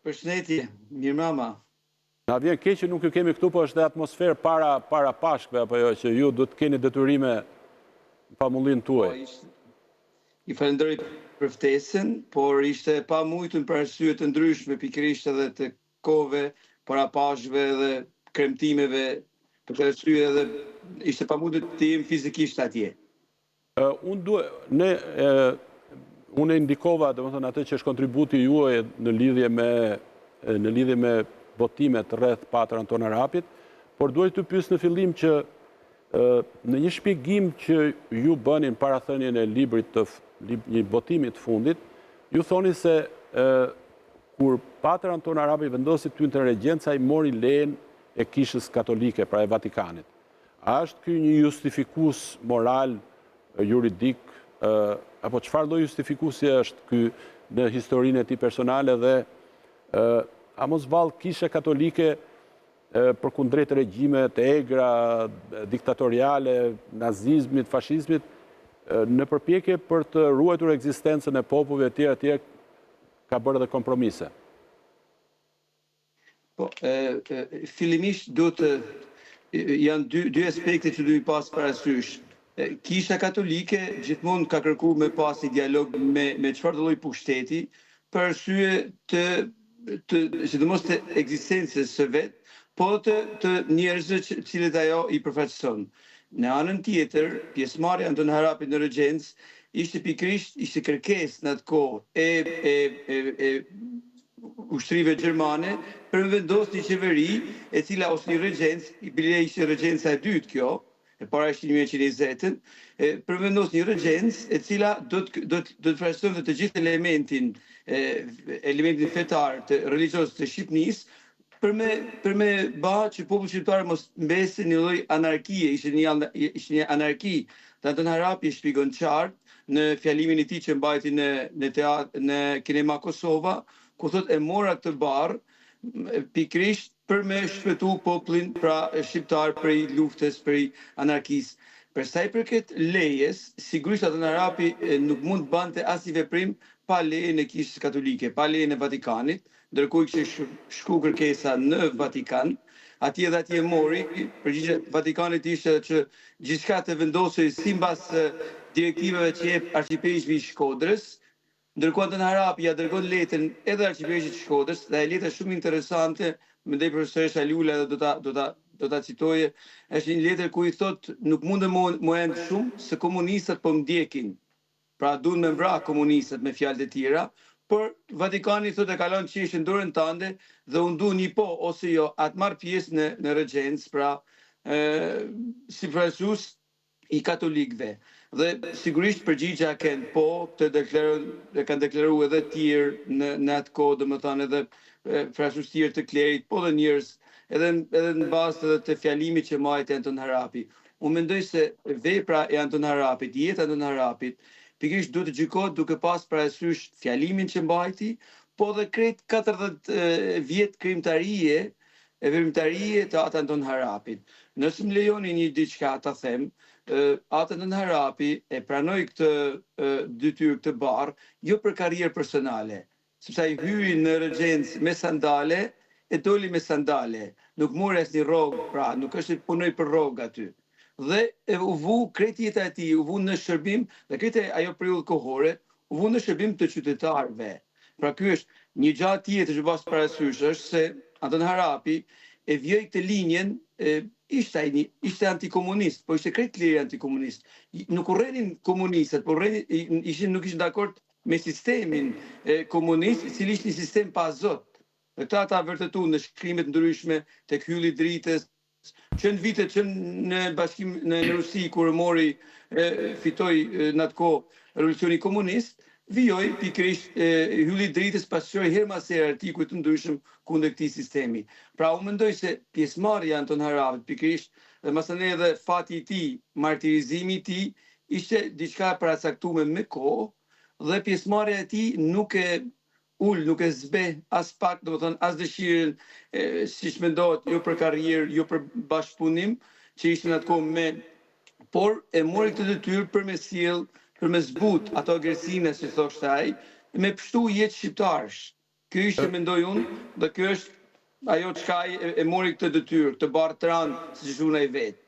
Përshëndetje, mirëmbrëma. Na vjen keq që nuk ju kemi këtu, po është dhe atmosferë para Pashkve, apo jo, që ju do të keni detyrime në pamundin tuaj. I falenderoj për ftesën, por ishte pa mujtun për arsye të ndryshme, pikërisht edhe të kohëve, parapashkve dhe kremtimeve, për këtë arsye edhe ishte pa mujtun të jem fizikisht atje. Unë indikova, domethënë, atë që është kontributi juaj në lidhje me votimet rreth Patër Anton Arapit, por duhet të pyes në fillim që në një shpjegim që ju bënin parathënien e librit të një votimi të fundit, ju thoni se kur Patër Anton Arapi vendosi të hynte në regjencë, ai mori lejen e Kishës Katolike, pra e Vatikanit. A është ky një justifikues moral, juridik, apo çfarë lloj justifikuesi është ky në historinë e tij personale dhe a mos vallë Kisha Katolike përkundrejt regjime të egra, diktatoriale, nazizmit, fashizmit, në përpjekje për të ruajtur ekzistencën e popujve të tjerë, ka bërë edhe kompromise? Po, fillimisht janë dy aspekte që duhet pas parasysh. Kisha Katolike gjithmonë ka kërkuar me pas një dialog me çfarë lloj pushteti, për arsye sidomos të ekzistencës së vet, po të njerëzve të cilët ajo i përfaqëson. Në anën tjetër, pjesëmarrja e Anton Harapit në regjencë ishte pikërisht kërkesë në atë kohë e ushtrive gjermane për të vendosur një qeveri e cila ose një regjencë, i bile ishte regjenca e dytë kjo, e para ishte 1920-ën, për vendosur një regjencë e cila do të përfaqësonte të gjithë elementin fetar të religjioz të Shqipërisë, për me ba që populli shqiptar mos mbese një lloj anarkie, ishte një anarki. Anton Harapi shpjegon qartë në fjalimin e tij që mbajti në Kinema Kosova, ku thotë e mora këtë barr pikërisht për me shpëtu popullin pra shqiptar prej luftës, prej anarkisë. Për sa i përket lejes, sigurisht Anton Harapi nuk mund të bante asnjë veprim pa lejen e Kishës Katolike, pa lejen e Vatikanit, ndërkohë kishte shku kërkesa në Vatikan, atje mori, përgjigjja e Vatikanit ishte që gjithçka të vendosej sipas direktivave që jep arkipegjvi i Shkodrës, ndërkohë Anton Harapi ja dërgon letrën edhe arkipegjit të Shkodrës, dhe e letra shumë interesante, mendoj profesoresha Lula do ta citoje, është një letër ku i thotë nuk mundem më ende shumë se komunistat po ndjekin. Pra duhen me vrah komunistët me fjalë të tjera, por Vatikani thotë e kalon qeshin dorën tënde dhe unë du një po ose jo, atë marr pjesë në regjencë, pra si përfaqësues i katolikëve. Dhe sigurisht përgjigja kanë po, kanë deklaruar edhe të tjerë në atë kohë, domethënë edhe përfaqësues tjerë të klerit, po dhe njerëz edhe në bazë të fjalimit që mbajti Anton Harapi. Unë mendoj se vepra e Anton Harapit, jeta e Anton Harapit, pikërisht duhet të gjykohet duke pas parasysh fjalimin që mbajti, po dhe krejt 40 vjet krimtarie të atë Anton Harapit. Nëse më lejoni një diçka ta them, atë Anton Harapi e pranoi këtë detyrë, këtë barr, jo për karrierë personale, sepse ai hyi në regjencë me sandale e doli me sandale, nuk mori asnjë rrogë, pra nuk është punoi për rrogë aty. Dhe u vu krejt jeta e tij, u vu në shërbim, dhe krejt ajo periudhë kohore, u vu në shërbim të qytetarëve. Pra ky është një gjë tjetër që pas parasysh është se Anton Harapi e vjoi këtë linjën, ishte antikomunist, po ishte krejt lirë antikomunist. Nuk urrenin komunistët, por nuk ishin dakord me sistemin komunist, i cili ishte një sistem pa Zot. Dhe ta vërtetuan në shkrimet ndryshme tek Hylli Dritës, që në vitet që në bashkim në Rusi, kur fitoi në atë kohë revolucioni komunist, vijoi pikërisht Hylli Dritës pasqyroi herë mas here artikuj të ndryshëm kundër këtij sistemi. Pra unë mendoj se pjesëmarrja e Anton Harapit pikërisht dhe masane edhe fati i tij, martirizimi i tij, ishte diçka e paracaktuar me kohë, dhe pjesëmarrja e tij nuk e zbe as pak, domethënë as dëshirën, siç mendohet, jo për karrierë, jo për bashkëpunim, që ishte në atë kohë por e mori këtë detyrë për me sjell, për me zbut ato agresinë, si thoshte ai, me pështu jetë shqiptarësh. Ky ishte mendoj unë dhe ky është ajo çka ai e mori këtë detyrë, të bartran siç thon ai vet.